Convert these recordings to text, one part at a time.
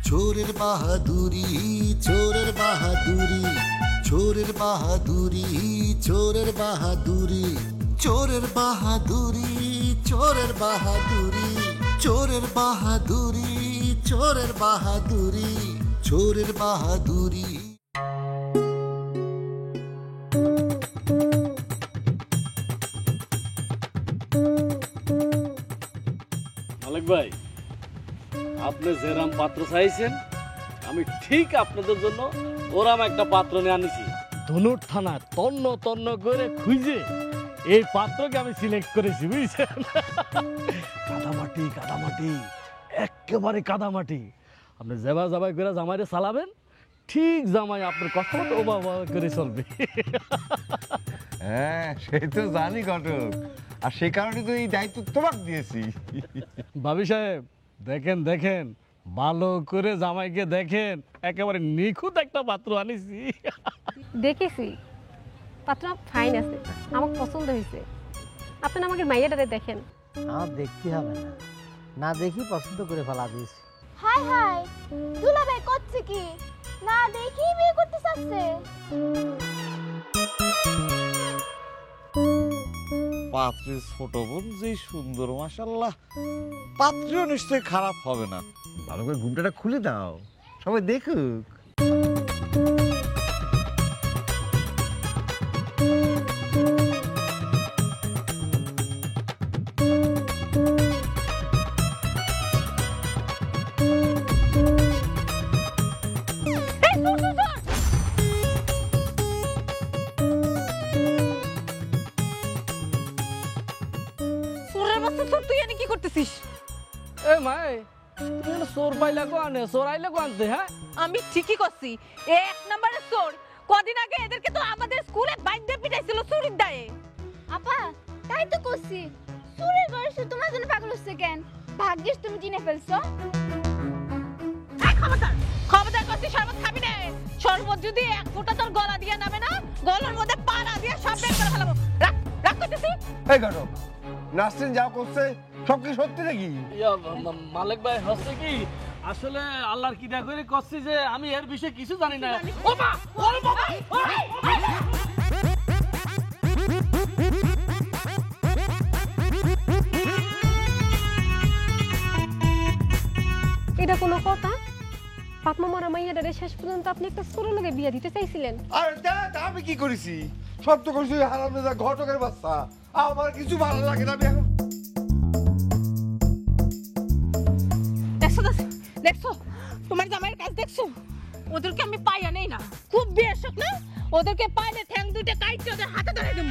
চোরের বাহাদুরি চোরের বাহাদুরি চোরের বাহাদুরি চোরের বাহাদুরি চোরের বাহাদুরি চোরের বাহাদুরি চোরের বাহাদুরি চোরের বাহাদুরি চোরের বাহাদুরি। মালিক ভাই, আপনি যেরাম পাত্র চাইছেন আমি ঠিক আপনাদের জন্য ওরাম একটা পাত্র নিয়ে আনিছি। ধনুর থানা তন্ন তন্ন করে খুঁজে এই পাত্রকে আমি সিলেক্ট করেছি, বুঝছেন? কাদামাটি কাদামাটি একেবারে কাদামাটি। আপনি জেবা জাবাই করে জামাইরে চালাবেন, ঠিক জামাই আপনার কথা মতো ওবা করে চলবে। হ্যাঁ সে তো জানি ঘটক, আর সে কারণে তো এই দায়িত্ব তোমাকে দিয়েছি। ভাবি সাহেব দেখেন দেখেন, ভালো করে জামাইকে দেখেন, একেবারে নিখুঁত একটা পাত্র আনিছি। দেখেছি পাত্র ফাইন আছে, আমার পছন্দ হয়েছে। আপনি আমাকে মাইয়াটারে দেখেন। আমার দেখতে হবে না, না দেখি পছন্দ করে ফেলা দিয়েছি। হাই হাই, দুলাভাই করছে কি? না দেখি বিয়ে করতে চাচ্ছে। পাত্রের ছোট বোন যে সুন্দর, মাশাআল্লাহ, পাত্রও নিশ্চয়ই খারাপ হবে না। ভালো করে ঘুমটাটা খুলে দাও, সবাই দেখুক। আমি ঠিকই করছি, এক নম্বরের চোর। কদিন আগে এদেরকে তো আমাদের স্কুলে বাইন্ধে পিটাইছিল চুরির দায়ে। আপা তাই তো করছি, চুরির বয়সে তোমার জন্য পাগল হচ্ছে কেন? ভাগ্যিস তুমি চিনে ফেলছো। খবরদার খবরদার করছি, শরবত খাবি না। শরবত যদি এক ফোঁটা তোর গলা দিয়ে নামে না, গলার মধ্যে পাড়া দিয়ে সব বের করে ফেলাবো। রাখ রাখ করতেছি। এই ঘটক, নাসরিন যা করছে সব কি সত্যি নাকি? মালিক ভাই হচ্ছে কি, আসলে আল্লাহর কিডা করে করছি যে আমি এর বিষয়ে কিছু জানি না। ও মা, ও বাবা, এটা কোনো কথা? বাপ মা মারা মাইয়াটারে শেষ পর্যন্ত আপনি একটা ছোট লোকে বিয়ে দিতে চাইছিলেন। আর দেখ আমি কি করেছি? সব তো করছি হারামজাদা ঘটকের বাচ্চা। আমার কিছু ভালো লাগে না। আমি এখন দেখছো তোমার জামাইয়ের কাজ দেখছো? ওদেরকে আমি পাইয়া নেই না, খুব বেশক না। ওদেরকে পাইলে ঠ্যাং দুইটা কাইটে ওদের হাতে ধরে দেব।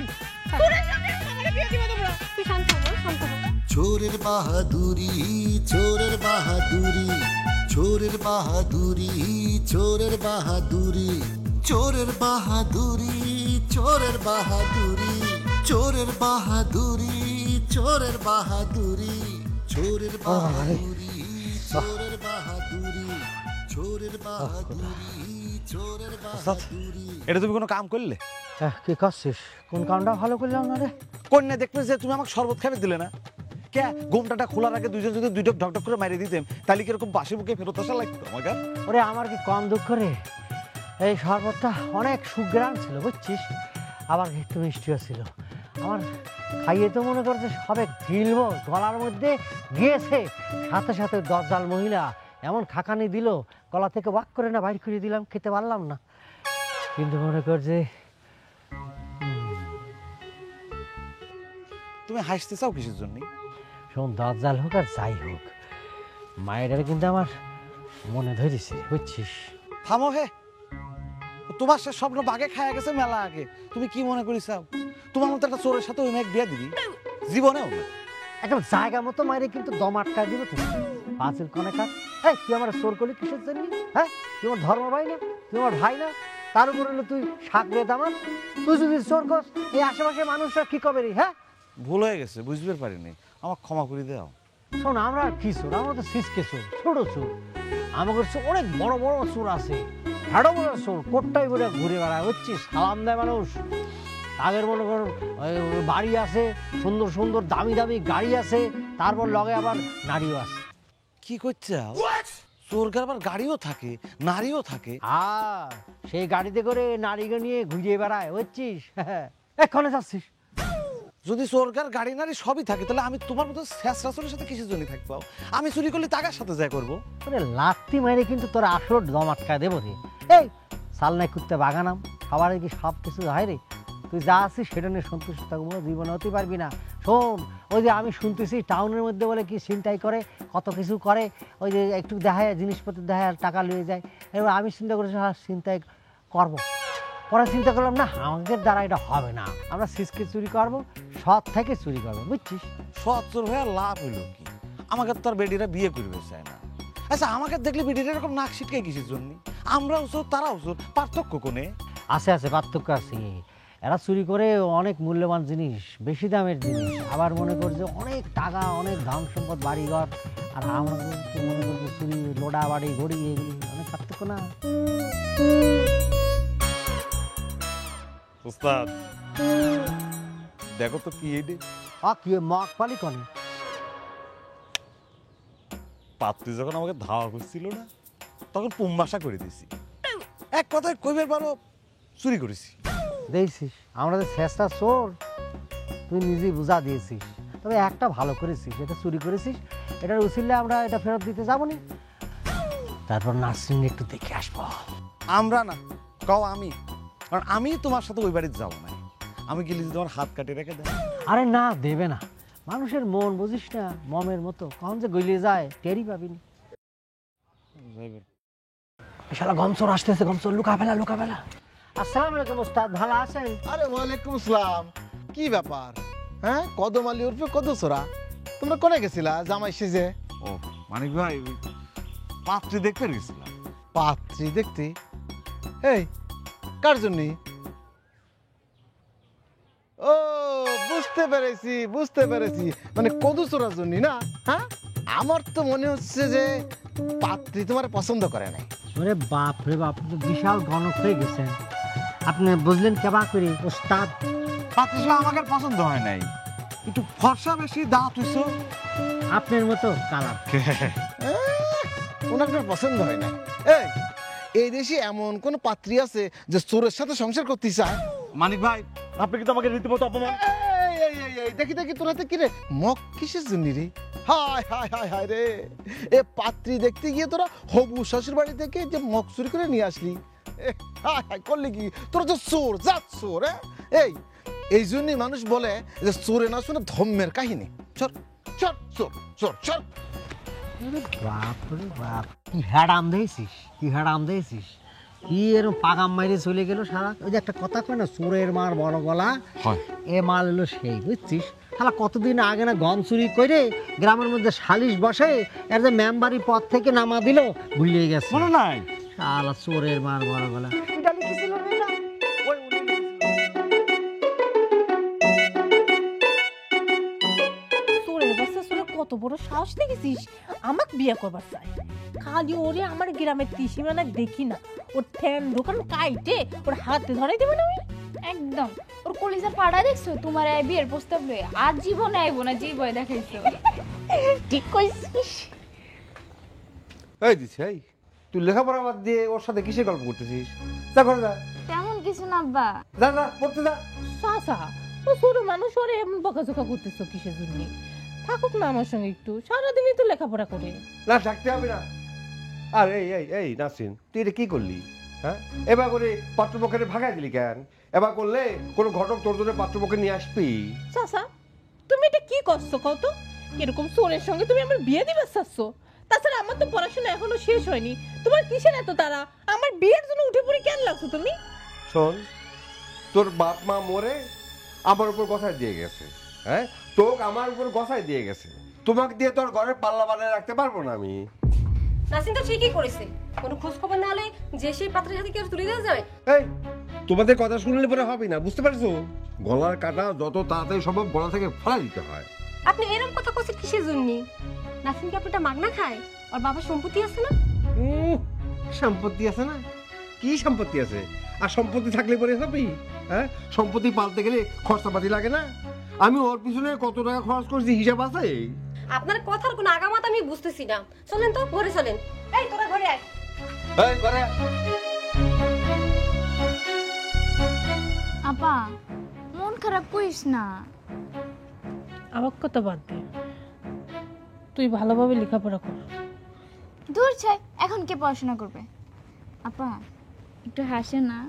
চোরের সামনে আমারে বিয়ে দিবে তোমরা। তুই শান্ত হ, শান্ত হ। চোরের বাহাদুরি চোরের বাহাদুরি চোরের বাহাদুরি চোরের বাহাদুরি চোরের বাহাদুরি চোরের বাহাদুরি চোরের বাহাদুরি চোরের বাহাদুরি চোরের বাহাদুরি চোরের বাহাদুরি চোরের বাহাদুরি চোরের বাহাদুরি। এটা তুমি কোনো কাম করলে? কি করছিস? কোন কামটা ভালো করলাম না রে? কন্যা দেখবে যে তুমি আমাকে শরবত খাবে দিলে না কে? ঘুমটাটা খোলার আগে দুইজন যদি দুই ঢক ঢক করে মারিয়ে দিতেন তাহলে কিরকম বাসি বুকে ফেরত আসা লাগতো আমাকে? ওরে আমার কি কম দুঃখ রে, এই শরবতটা অনেক সুগ্রাণ ছিল বুঝছিস, আবার একটু মিষ্টিও ছিল। আমার খাইয়ে তো মনে করছে সবে গিলব, গলার মধ্যে গিয়েছে, সাথে সাথে দজ্জাল মহিলা এমন খাকানি দিল, গলা থেকে ওয়াক করে না বাইর করে দিলাম, খেতে পারলাম না। কিন্তু মনে করছে তুমি হাসতে চাও কিসের জন্য? শোন, দজ্জাল হোক আর যাই হোক, মায়ের কিন্তু আমার মনে ধরেছে বুঝছিস। থামো হে, তোমার সে স্বপ্ন বাগে খায়া গেছে মেলা আগে। তুমি কি মনে করি চাও তোমার মতো একটা চোরের সাথে ওই মেয়ে বিয়ে দিবি? জীবনেও না। একদম জায়গা মতো মায়ের কিন্তু দম আটকায় দিবে তুমি, পাঁচিল কনে কাট। এই তুই আমার চোর করলি কিসের জন্য? হ্যাঁ, তুই আমার ধর্ম ভাই না, তুই আমার ভাই না, তার উপর হলো তুই সাগরে দামান। তুই যদি চোর করস, এই আশেপাশে মানুষরা কি কবে রে? হ্যাঁ, ভুল হয়ে গেছে, বুঝতে পারিনি, আমার ক্ষমা করে দাও। শোন, আমরা আর কি চোর, আমরা তো সিসকে চোর, ছোট চোর। আমাদের চোর অনেক বড় বড় চোর আছে, বড় বড় চোর, কোটটাই করে ঘুরে বেড়ায় বুঝছিস, সালাম দেয় মানুষ। তাদের মনে করুন বাড়ি আছে, সুন্দর সুন্দর দামি দামি গাড়ি আছে, তারপর লগে আবার নারীও আছে। কি করছে? চোরকে আবার গাড়িও থাকে, নারীও থাকে। আর সেই গাড়িতে করে নারীকে নিয়ে ঘুরিয়ে বেড়ায় বুঝছিস। এক্ষণে যাচ্ছিস? যদি চোরকার গাড়ি নারী সবই থাকে তাহলে আমি তোমার মতো শেষরা চোরের সাথে কিসের জন্য থাকবো? আমি চুরি করলে টাকার সাথে যা করবো। লাত্তি মাইরে কিন্তু তোর আসল দম আটকায় দেবো রে। এই সাল নাই কুত্তে বাগানাম, সবার কি সব কিছু হয় রে? তুই যা আছিস সেটা নিয়ে সন্তুষ্ট থাকবো, জীবনে হতে পারবি না। শোন, ওই যে আমি শুনতেছি টাউনের মধ্যে বলে কি ছিনতাই করে, কত কিছু করে, ওই যে একটু দেখায় জিনিসপত্র দেখায় আর টাকা নিয়ে যায়। এবার আমি চিন্তা করেছি ছিনতাই করবো, পরে চিন্তা করলাম না, আমাদের দ্বারা এটা হবে না, আমরা সিসকে চুরি করবো, সৎ থেকে চুরি করবো বুঝছিস। সৎ চোর হয়ে লাভ হইল কি? আমাকে তো আর বেডিরা বিয়ে করবে চায় না। আচ্ছা, আমাকে দেখলে বেডিরা এরকম নাক ছিটকে কিসের জন্য? আমরাও চোর, তারাও চোর, পার্থক্য কোনে? আছে আছে, পার্থক্য আছে। এরা চুরি করে অনেক মূল্যবান জিনিস, বেশি দামের জিনিস, আবার মনে করছে অনেক টাকা, অনেক ধন সম্পদ, বাড়িঘর। আর আমরা কিন্তু মনে করছি চুরি, লোডা বাড়ি, ঘড়ি, এগুলি অনেক পার্থক্য না? উস্তাদ দেখো তো কি এইডে? কি মগ পালি কনে? পাত্রী যখন আমাকে ধাওয়া করছিল না, তখন পুম্বাসা করে দিয়েছি। এক কথায় কইবার পারো চুরি করেছি। দেখছিস, আমরা যে চেষ্টা চোর, তুই নিজেই বুঝা দিয়েছিস। তবে একটা ভালো করেছিস, এটা চুরি করেছিস, এটার উচিলে আমরা এটা ফেরত দিতে যাবো নি, তারপর নার্সিং একটু দেখে আসবো। আমরা না, কও আমি, কারণ আমি তোমার সাথে ওই বাড়িতে যাবো না। আমি গেলে যদি তোমার হাত কাটে রেখে দেয়। আরে না, দেবে না, মানুষের মন বুঝিস না, মমের মতো, কখন যে গলিয়ে যায় টেরই পাবিনি। শালা গমচোর আসতেছে, গমচোর, লুকা ফেলা, লুকা ফেলা। আসসালামু আলাইকুম ওস্তাদ, ভালো আছেন? আরে ওয়ালাইকুম আসসালাম। কি ব্যাপার? হ্যাঁ, কদম আলী উর্ফে কদুসরা, তোমরা কোনে গেছিলা জামাই সেজে? ও মানিক ভাই, পাত্রী দেখতে গেছিলাম। পাত্রী দেখতে? এই কার জন্য? ও বুঝতে পেরেছি, বুঝতে পেরেছি, মানে কদুসরার জন্য না? হ্যাঁ, আমার তো মনে হচ্ছে যে পাত্রী তোমার পছন্দ করে নাই। ওরে বাপ রে বাপ, আপনি তো বিশাল গণক হয়ে গেছেন। আপনি বুঝলেন কেবা করে ওস্তাদ? পাত্রী আমাকে পছন্দ হয় নাই, একটু ফর্সা বেশি, দাঁত হইছো আপনার মতো কালার। ওনার পছন্দ হয় না। এই দেশে এমন কোন পাত্রী আছে যে চোরের সাথে সংসার করতে চায়? মানিক ভাই, আপনি কিন্তু আমাকে রীতিমতো অপমান। দেখি দেখি, তোর হাতে কি রে? মগ কিসের জন্য রে? হায় হায় হায় হায় রে, এ পাত্রী দেখতে গিয়ে তোরা হবু শ্বশুর বাড়ি থেকে যে মগ চুরি করে নিয়ে আসলি, হায় হায় করলি কি? তোরা তো চোর, জাত চোর। এই জন্যই মানুষ বলে যে চোরে না শুনে ধর্মের কাহিনী। চল চল চোর চোর চল। বাপ রে বাপ, কি হ্যাডাম দিয়েছিস, কি হ্যাডাম দিয়েছিস, কি এরকম পাগাম মাইরে চলে গেল সারা। ওই যে একটা কথা কয় না, চোরের মার বড় গলা, এ মাল এলো সেই, বুঝছিস? শালা কতদিন আগে না গম চুরি করে গ্রামের মধ্যে সালিশ বসে, এর যে মেম্বারি পদ থেকে নামা দিল, ভুলে গেছে মনে নাই? শালা চোরের মার বড় গলা, এটা লিখেছিল না? কত বড় সাহস দেখেছিস, আমাকে বিয়ে করবার চাই। খালি ওরে আমার গ্রামের তিসিমানা দেখি না, ওর ঠ্যাং দোকান কাইটে ওর হাতে ধরে দেবে না। একদম ওর কলিজার পাড়া দেখছো তোমার এই বিয়ের প্রস্তাব লয়ে আর জীবনে আইবো না যে ভয় দেখাইছো। ঠিক কইছিস। এই দিস এই তুই লেখাপড়া বাদ দিয়ে ওর সাথে কিসের গল্প করতেছিস? যা করে যা, তেমন কিছু না আব্বা। যা যা পড়তে যা। চাচা ও ছোট মানুষ, ওরে এমন বকাঝকা করতেছো কিসের জন্য? থাকুক না আমার সঙ্গে একটু, সারাদিনই তো লেখাপড়া করে। না থাকতে হবে না। আর এই এই এই নাসরিন, তুই এটা কি করলি? হ্যাঁ, এবার করে পাত্রপক্ষের ভাগাই দিলি কেন? এবার করলে কোনো ঘটক তোর জন্য পাত্রপক্ষে নিয়ে আসবি? চাচা তুমি এটা কি করছো কত? এরকম চোরের সঙ্গে তুমি আমার বিয়ে দিবে চাচ্ছো? তাছাড়া আমার তো পড়াশোনা এখনো শেষ হয়নি, তোমার কিসের এত তারা? আমার বিয়ের জন্য উঠে পড়ে কেন লাগছো তুমি? শোন, তোর বাপ মা মরে আমার উপর গসাই দিয়ে গেছে, হ্যাঁ, তোকে আমার উপর গসাই দিয়ে গেছে। তোমাকে দিয়ে তোর ঘরের পাল্লা বানিয়ে রাখতে পারবো না আমি। নাসিন তো ঠিকই করেছে, কোনো খোঁজ খবর না হলে যে সেই পাত্রের সাথে কেউ তুলে দেওয়া যাবে। এই তোমাদের কথা শুনলে পরে হবে না, বুঝতে পারছো? গলার কাটা যত তাড়াতাড়ি সম্ভব গলা থেকে ফেলা দিতে হয়। আপনি এরকম কথা কইছেন কিসের জন্য? নাসিন কি আপনারটা মাগনা খায়? আর বাবার সম্পত্তি আছে না? সম্পত্তি আছে না? কি সম্পত্তি আছে? আর সম্পত্তি থাকলে পরে হবে? হ্যাঁ, সম্পত্তি পালতে গেলে খরচাপাতি লাগে না? আমি ওর পিছনে কত টাকা খরচ করছি হিসাব আছে? আপনার কথার কোনো আগামাত আমি বুঝতেছি না। চলেন তো ঘরে চলেন। এই তোরা ঘরে আয়। এই করে আপা মন খারাপ করিস না। আমার কথা বাদ দে, তুই ভালোভাবে লেখাপড়া কর। দূর ছাই, এখন কে পড়াশোনা করবে? আপা একটু হাসে না।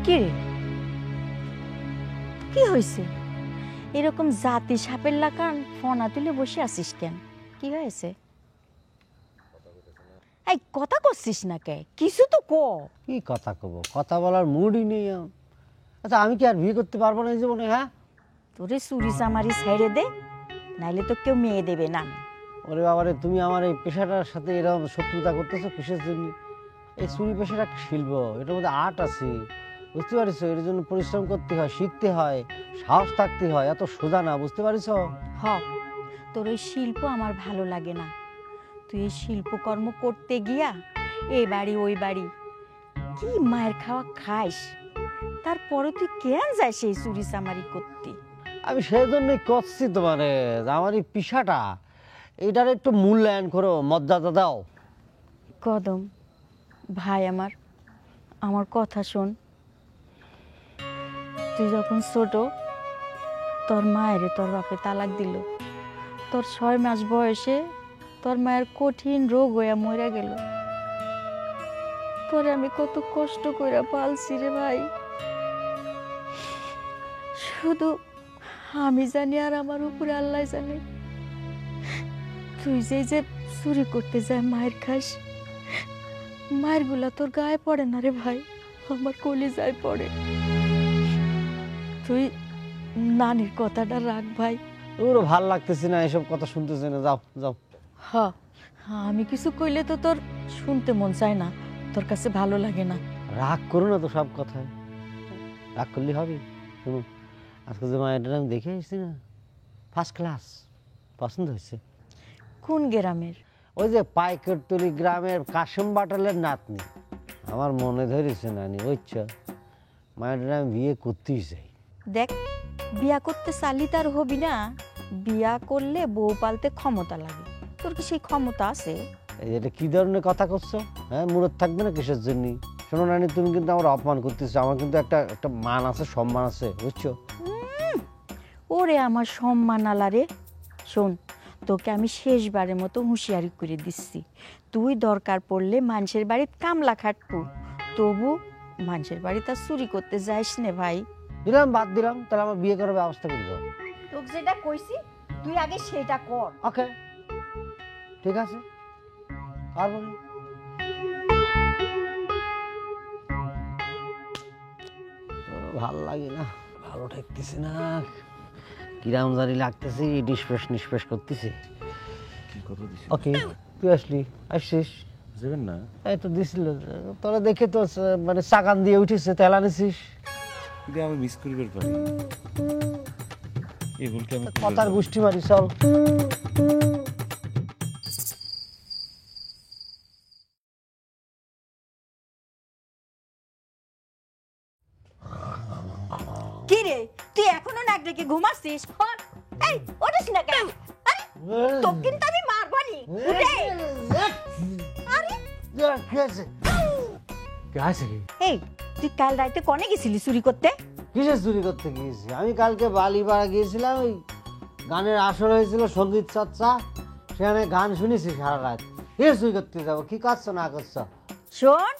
কি রে, কি হয়েছে? এরকম জাতি সাপের লাগান ফনা তুলে বসে আছিস কেন? কি হয়েছে? এই কথা করছিস না কে? কিছু তো ক। কি কথা কব, কথা বলার মুডই নেই আমার। আচ্ছা আমি কি আর বিয়ে করতে পারবো না এই জীবনে? হ্যাঁ, তোরে চুরি চামারি ছেড়ে দে, নাইলে তো কেউ মেয়ে দেবে না। ওরে বাবারে, তুমি আমার এই পেশাটার সাথে এরকম শত্রুতা করতেছো কিসের জন্য? এই চুরি পেশাটা একটা শিল্প, এটার মধ্যে আর্ট আছে, বুঝতে পারিস? এর জন্য পরিশ্রম করতে হয়, শিখতে হয়, সাহস থাকতে হয়, এত সোজা না, বুঝতে পারিস? হ, তোর ওই শিল্প আমার ভালো লাগে না। তুই এই শিল্পকর্ম করতে গিয়া এই বাড়ি ওই বাড়ি কি মায়ের খাওয়া খাইস, তারপরে তুই কেন যাস এই চুরি চামারি করতে? আমি সেই জন্যই করছি তোমারে, আমার এই পেশাটা এটার একটু মূল্যায়ন করো, মর্যাদা দাও। কদম ভাই, আমার কথা শোন। তুই যখন ছোট, তোর মায়ের তোর বাপে তালাক দিল। তোর 6 মাস বয়সে তোর মায়ের কঠিন রোগ হইয়া মরে গেল। তোরে আমি কত কষ্ট কইরা পালছি রে ভাই, শুধু আমি জানি আর আমার উপরে আল্লাহ জানে। তুই যে চুরি করতে যায় মায়ের খাস, মায়ের গুলা তোর গায়ে পড়ে না রে ভাই, আমার কলিজায় পড়ে। তুই নানির কথাটা রাখ ভাই। ওর ভাল লাগতেছে না, এসব কথা শুনতেছে না, যাও যাও। হ্যাঁ, আমি কিছু কইলে তো তোর শুনতে মন চায় না, তোর কাছে ভালো লাগে না। রাগ করো না তো সব কথায়, রাগ করলে হবে? শুনো, আজকে যে মায়ের আমি দেখে এসেছি না, ফার্স্ট ক্লাস, পছন্দ হয়েছে। কোন গ্রামের? ওই যে পাইকরতলি গ্রামের কাশেম বাটালের নাতনি। আমার মনে ধরেছে নানি, বুঝছো? মায়ের আমি বিয়ে করতেই চাই। দেখ, বিয়া করতে চালি তার হবি না, বিয়া করলে বউ পালতে ক্ষমতা লাগে। তোর কি সেই ক্ষমতা আছে? এটা কি ধরনের কথা করছো? হ্যাঁ, মুরত থাকবে না কিসের জন্য? শোনো নানি, তুমি কিন্তু আমার অপমান করতেছো। আমার কিন্তু একটা মান আছে, সম্মান আছে, বুঝছো? ওরে আমার সম্মান আলারে। শোন, তোকে আমি শেষবারের মতো হুঁশিয়ারি করে দিচ্ছি, তুই দরকার পড়লে মানুষের বাড়িতে কামলা খাটবো, তবু মানুষের বাড়িতে আর চুরি করতে যাইস নে ভাই। দিলাম, বাদ দিলাম, তাহলে আমার বিয়ে করার ব্যবস্থা করে দাও। তোকে যেটা কইছি তুই আগে সেটা কর। ওকে, ঠিক আছে, আর বলি ভাল লাগে না, ভালো ঠেকতেছে না, কিরাম জানি লাগতেছে, নিষ্পেষ করতেছে। ওকে, তুই আসছিস যাবেন না? এই তো দিছিল তোরা দেখে তো মানে চাকান দিয়ে উঠিস তেল আনিছিস যদি আমি মিস করিবার পারি এগুলোকে আমি কথার গোষ্ঠী মারি চল কি রে তুই এখনো নাক ডেকে ঘুমাচ্ছিস? এই ওঠিস না কেন? তো কিন্তু আমি মারবানি। উঠে আরে কে আছে কি এই তুই কাল রাতে কোনে গেছিলি চুরি করতে? কিসের চুরি করতে গিয়েছি আমি? কালকে বালিপাড়া গিয়েছিলাম, ওই গানের আসর হয়েছিল, সঙ্গীত চর্চা, সেখানে গান শুনেছি সারা রাত। কে চুরি করতে যাবো? কি করছো না করছো? শোন,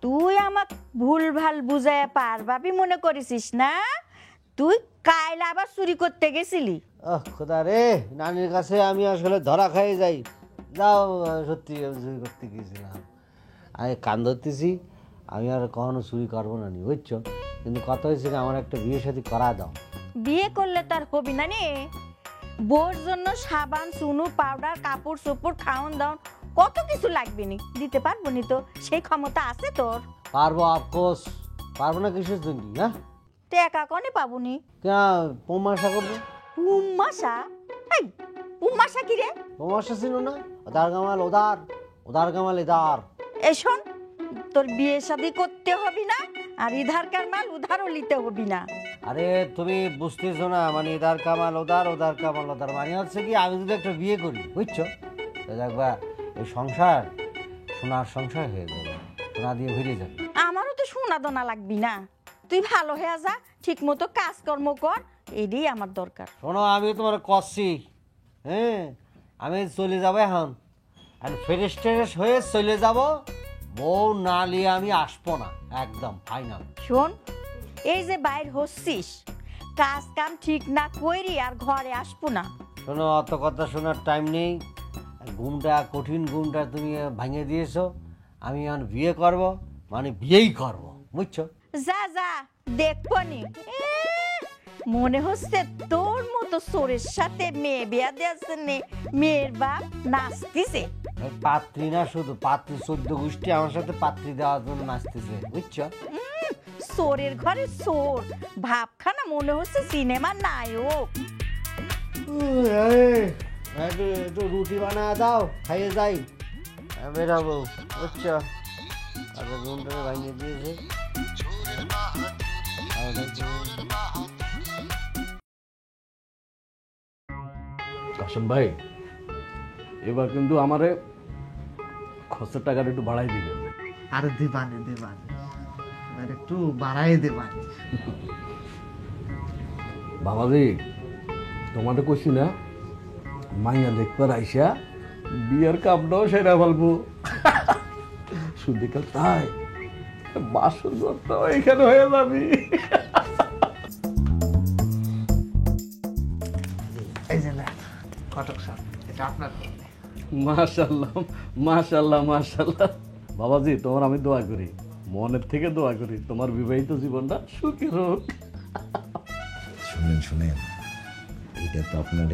তুই আমাক ভুলভাল বুঝায় পারবাবি মনে করেছিস না? তুই কাল আবার চুরি করতে গেছিলি। খোদা রে, নানির কাছে আমি আসলে ধরা খাই যাই। যাও, সত্যি আমি চুরি করতে গিয়েছিলাম। আমি কান ধরতেছি, আমি আর কখনো চুরি করবো না, নি বুঝছো? কিন্তু কথা হয়েছে কি, আমার একটা বিয়ে শাদী করা দাও। বিয়ে করলে তার হবি না নে? বোর জন্য সাবান, চুনু, পাউডার, কাপড় চোপড়, খাওন দাওন কত কিছু লাগবে নি, দিতে পারবো নি তো? সেই ক্ষমতা আছে তোর? পারবো, আফকোর্স পারবো না। কিসের জন্য? হ্যাঁ, টাকা কনে পাবনি? পমাশা করবো। পুমাশা? এই পুমাশা কি রে? পমাশা ছিল না? ওদার কামাল ওদার, ওদার কামাল এদার। এই শোন, তোর বিয়ে শাদী করতে হবি না, আর ইধারকার মাল উধারও নিতে হবি না। আরে তুমি বুঝতেছো না, মানে এদার কামাল ওদার, ওদার কামাল ওদার, মানে হচ্ছে কি, আমি যদি একটা বিয়ে করি, বুঝছো, দেখবা এই সংসার সোনার সংসার হয়ে যাবে, সোনা দিয়ে ভরে যাবে। আমারও তো সোনা দানা লাগবি না, তুই ভালো হয়ে যা, ঠিক মতো কাজকর্ম কর, এটাই আমার দরকার। শোনো, আমি তোমার কষছি, হ্যাঁ, আমি চলে যাবো এখন, আর ফ্রেশ ট্রেশ হয়ে চলে যাব, বউ না নিয়ে আমি আসবো না, একদম ফাইনাল। শোন, এই যে বাইর হচ্ছিস, কাজ কাম ঠিক না কইরি আর ঘরে আসবো না। শোনো, অত কথা শোনার টাইম নেই। ঘুমটা, কঠিন ঘুমটা তুমি ভাঙিয়ে দিয়েছো। আমি এখন বিয়ে করব, মানে বিয়েই করব, বুঝছো? যা যা, দেখবো নি। মনে হচ্ছে তোর মতো চোরের সাথে মেয়ে বিয়া দিয়েছে, মেয়ের বাপ নাচতেছে। পাত্রী না শুধু, পাত্রী 14 গোষ্ঠী আমার সাথে পাত্রী দেওয়ার জন্য নাচতেছে, বুঝছো? চোরের ঘরে চোর ভাবখানা, মনে হচ্ছে সিনেমার নায়ক। একটু রুটি বানা দাও, খাইয়ে যাই, বেরাবো, বুঝছো? আগে ঘুমটাকে ভাঙিয়ে দিয়েছে। কাশেম ভাই, এবার কিন্তু আমারে খরচের টাকাটা একটু বাড়াই দিবেন। আরে দেবানে দেবানে, আর একটু বাড়াই দেবানে। বাবাজি, তোমাকে কইছি না, মাইয়া দেখবার আইসা বিয়ের কামটাও সেরা ফেলবো। শুধু তাই, বাসর ঘরটাও এখানে হয়ে যাবি। এই যে না, কটক সাহেব, এটা আপনার। মাশাআল্লাহ মাশাআল্লাহ মাশাআল্লাহ। বাবাজি, তোমার আমি দোয়া করি, মনের থেকে দোয়া করি, তোমার বিবাহিত জীবনটা সুখী হোক। শুনেন শুনেন, এটা তো আপনার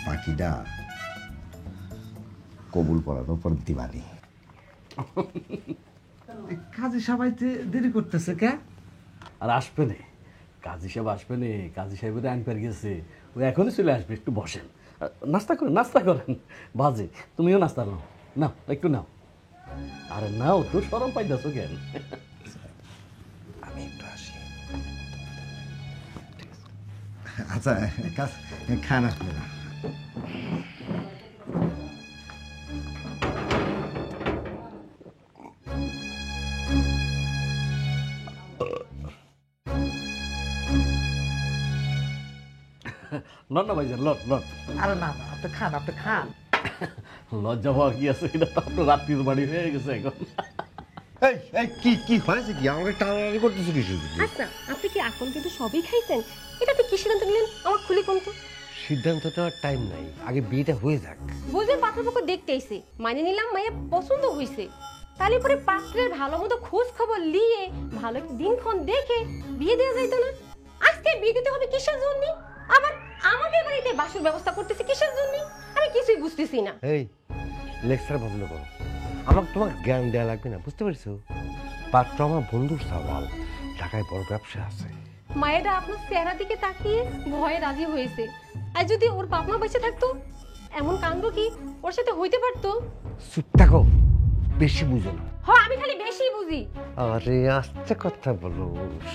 বাকিটা কবুল পড়ানোর পর দিবানি। কাজী সবাইতে দেরি করতেছে কে? আর আসবে না, কাজী সাহেব আসবে না, কাজী সাহেবের আনপার গেছে, ও এখনই চলে আসবে। একটু বসেন, নাস্তা করেন, নাস্তা করেন। বাজে, তুমিও নাস্তা নাও, নাও একটু নাও। আরে নাও তো, সরম পাইতেছো কেন? আমি একটু আসি। আচ্ছা, খান আপনারা। লন না ভাইজান, লন লন। আরে না না, আপনি খান, আপনি খান। লজ্জা পাওয়া কি আছে, এটা তো আপনার রাত্রির বাড়ি হয়ে গেছে এখন। এই এই কি কি হয়েছে কি? আমাকে টানাটানি করতেছে কিছু? আচ্ছা, আপনি কি এখন কিন্তু সবই খাইছেন? এটাতে কি সিদ্ধান্ত নিলেন আমার খুলে কোন তো? সিদ্ধান্ত নেওয়ার টাইম নাই, আগে বিয়েটা হয়ে যাক। বলবেন পাত্রপক্ষ দেখতে আইছে, মানে নিলাম মায়ের পছন্দ হয়েছে, তাহলে পরে পাত্রের ভালো মতো খোঁজ খবর নিয়ে ভালো একটা দিনক্ষণ দেখে বিয়ে দেওয়া যাইতো না? আজকে বিয়ে দিতে হবে কিসের জন্য? আবার আমাদের বাড়িতে বাসের ব্যবস্থা করতেছে কিসের জন্য? আমি কিছুই বুঝতেছি না। এই লেকচার বন্ধ করো, আমাকে তোমার জ্ঞান দেওয়া লাগবে না, বুঝতে পারছো? পাত্র আমার বন্ধুর সওয়াল, ঢাকায় বড় ব্যবসা আছে। মায়েরা আপনার চেহারা দিকে তাকিয়ে ভয়ে রাজি হয়েছে। আর যদি ওর বাপ মা বেঁচে থাকতো, এমন কাণ্ড কি ওর সাথে হইতে পারতো? চুপ থাকো, বেশি বুঝো না। হ্যাঁ, আমি খালি বেশি বুঝি। আরে আস্তে কথা বলো,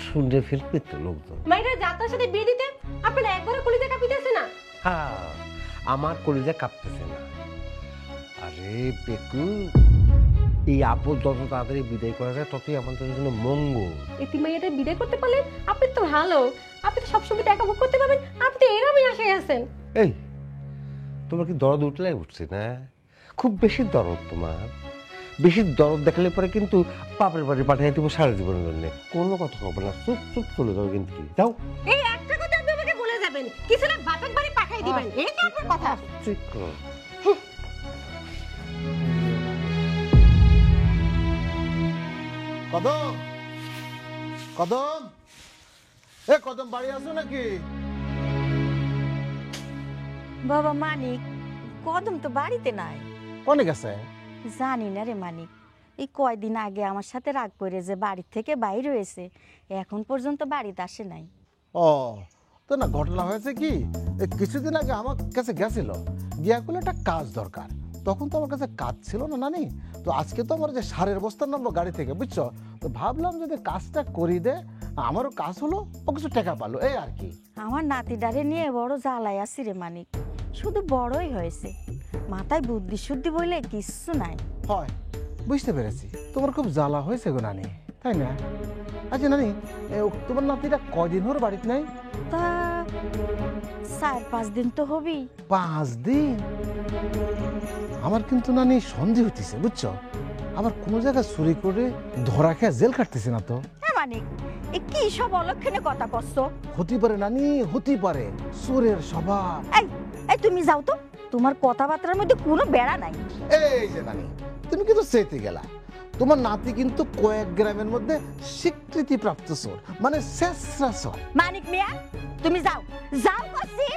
শুনে ফেলবে তো লোকজন। মায়েরা যাত্রার সাথে বিয়ে দিতে আপনার একবারে কলিজা কাঁপিতেছে না? হ্যাঁ, আমার কলিজা কাঁপতেছে না। আরে বেকু, এই আপদ যত তাড়াতাড়ি বিদায় করা যায় ততই আমাদের জন্য মঙ্গল। এতি মাইয়াটা বিদায় করতে পারলে আপনি তো ভালো, আপনি তো সবসময় টাকা ভোগ করতে পারবেন, আপনি তো এরমই আশায় আছেন। এই তোমার কি দরদ উঠলাই উঠছে না? খুব বেশি দরদ তোমার, বেশি দরদ দেখালে পরে কিন্তু বাপের বাড়ি পাঠিয়ে দেবো সারা জীবনের জন্য। কোনো কথা হবে না, চুপ চুপ চলে যাও কিন্তু। কি যাও, এই একটা কথা আপনি আমাকে বলে যাবেন, কিছু না বাপের বাড়ি পাঠিয়ে দিবেন, এই তো আপনার কথা। ঠিক করো। কদম, কদম, এ কদম বাড়ি আসো নাকি? বাবা মানিক, কদম তো বাড়িতে নাই। কোনে গেছে? জানি না রে মানিক, এই কয়দিন আগে আমার সাথে রাগ করে যে বাড়ির থেকে বাইরে হয়েছে, এখন পর্যন্ত বাড়িতে আসে নাই। ও তো না, ঘটনা হয়েছে কি, কিছুদিন আগে আমার কাছে গেছিল, গিয়া করলে একটা কাজ দরকার। তখন তো আমার কাছে কাজ ছিল না নানি, তো আজকে তো আমার যে সারের বস্তা নামবো গাড়ি থেকে, বুঝছো? তো ভাবলাম যদি কাজটা করি দে, আমারও কাজ হলো, ও কিছু টাকা পালো, এই আর কি। আমার নাতিটারে নিয়ে বড় জ্বালায় আছি রে মানিক, শুধু বড়ই হয়েছে, মাথায় বুদ্ধি শুদ্ধি বলে কিচ্ছু নাই। হয়, বুঝতে পেরেছি, তোমার খুব জ্বালা হয়েছে গো নানি, তাই না? আচ্ছা নানি, তোমার নাতিটা কয়দিন হলো বাড়িতে নাই? তা 4-5 দিন তো হবি। 5 দিন? আমার কিন্তু নানি সন্দেহ হইতেছে, বুঝছো? আবার কোন জায়গায় চুরি করে ধরা খেয়ে জেল কাটতেছে না তো? হ্যাঁ মানিক, এ কি সব অলক্ষণে কথা কচ্ছ? হতে পারে নানি, হতে পারে, চোরের স্বভাব। এই তুমি যাও তো, তোমার কথাবার্তার মধ্যে কোনো বেড়া নাই। এই যে নানি, তুমি কিন্তু চেতে গেলা, তোমার নাতি কিন্তু কয়েক গ্রামের মধ্যে স্বীকৃতিপ্রাপ্ত চোর, মানে শেষরা চোর। মানিক মিয়া, তুমি যাও, যাও কচ্ছি।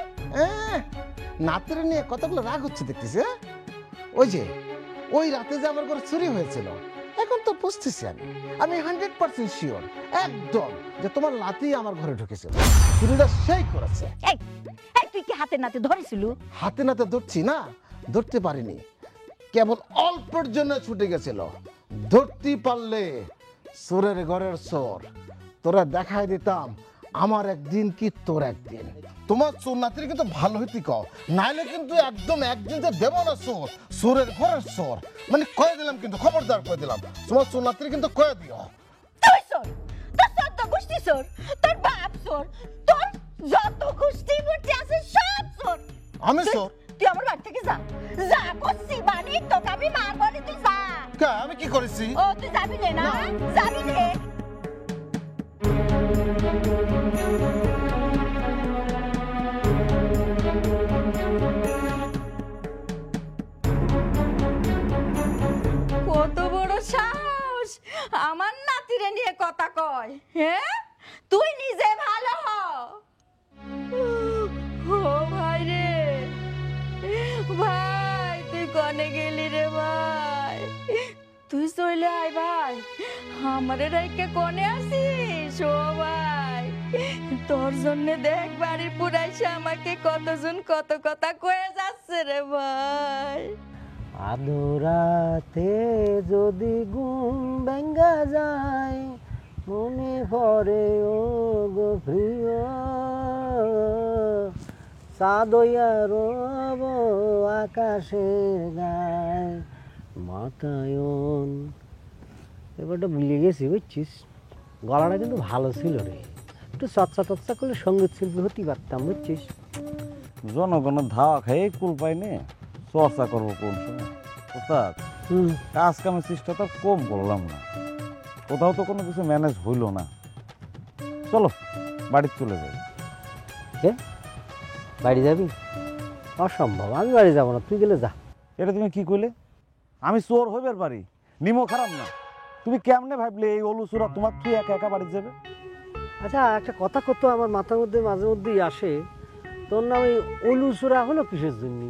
নাতির নিয়ে কতগুলো রাগ হচ্ছে দেখতেছি। ওই যে ওই রাতে যে আমার ঘরে চুরি হয়েছিল, এখন তো বুঝতেছি আমি 100% শিওর একদম যে তোমার নাতি আমার ঘরে ঢুকেছিল, চুরিটা সেই করেছে। এই তুই কি হাতে নাতে ধরেছিল? হাতে নাতে ধরছি না, ধরতে পারিনি, কেবল অল্পের জন্য ছুটে গেছিল। ধরতে পারলে চোরের ঘরের চোর তোরা দেখাই দিতাম, আমার একদিন কি তোর একদিন। তোমার চোর নাতির কিন্তু ভালো হইতে কও, নাইলে কিন্তু একদম একদিন যে দেব না চোর, চোরের ঘরের চোর, মানে কয়ে দিলাম, কিন্তু খবরদার কয়ে দিলাম, তোমার চোর নাতির কিন্তু কয়ে দিও। তুই চোর, তোর চোদ্দ গোষ্ঠী চোর, তোর বাপ চোর, তোর যত গোষ্ঠী মূর্তি আছে সব চোর। আমি চোর? তুই আমার বাড়ি থেকে যা, যা করছি বাড়ি, তোকে আমি মারবো না, তুই যা। আমি কি করেছি? ও তুই যাবি না, যাবি না। কত বড় সাহস আমার নাতিরে নিয়ে কথা কয়, হ্যাঁ? তুই নিজে ভালো হ। ও ভাই রে, ভাই তুই কনে গেলি রে ভাই? তুই চলে আয় ভাই, আমারে রাইকে কনে আসিস? ও ভাই, তোর জন্য দেখ বাড়ির পুরাইছে আমাকে কতজন কত কথা কয়ে যাচ্ছে রে ভাই। আদরাতে যদি ঘুম ভেঙ্গা যায়, মনে পড়ে ও গো প্রিয়, চাঁদইয়া রব আকাশের গায় মাতায়ন। এবারটা ভুলে গেছি বুঝছিস, গলাটা কিন্তু ভালো ছিল রে, একটু চর্চা টর্চা করলে সঙ্গীত শিল্পী হতে পারতাম, বুঝছিস? জনগণের ধাওয়া খাই কুল পাইনি, চর্চা করবো কোন সময়? ওস্তাদ, কাজ কামের চেষ্টা তো কম করলাম না, কোথাও তো কোনো কিছু ম্যানেজ হইল না। চলো বাড়িতে চলে যাই। বাড়ি যাবি? অসম্ভব, আমি বাড়ি যাবো না, তুই গেলে যা। এটা তুমি কি কইলে? আমি চোর হইবার পারি, নিমো খারাপ না, তুমি কেমনে ভাবলে এই অলু চোরা তোমার তুই একা একা বাড়ি যাবে? আচ্ছা, একটা কথা কত আমার মাথার মধ্যে মাঝে মধ্যেই আসে, তোর নাম এই অলু চোরা হলো কিসের জন্য?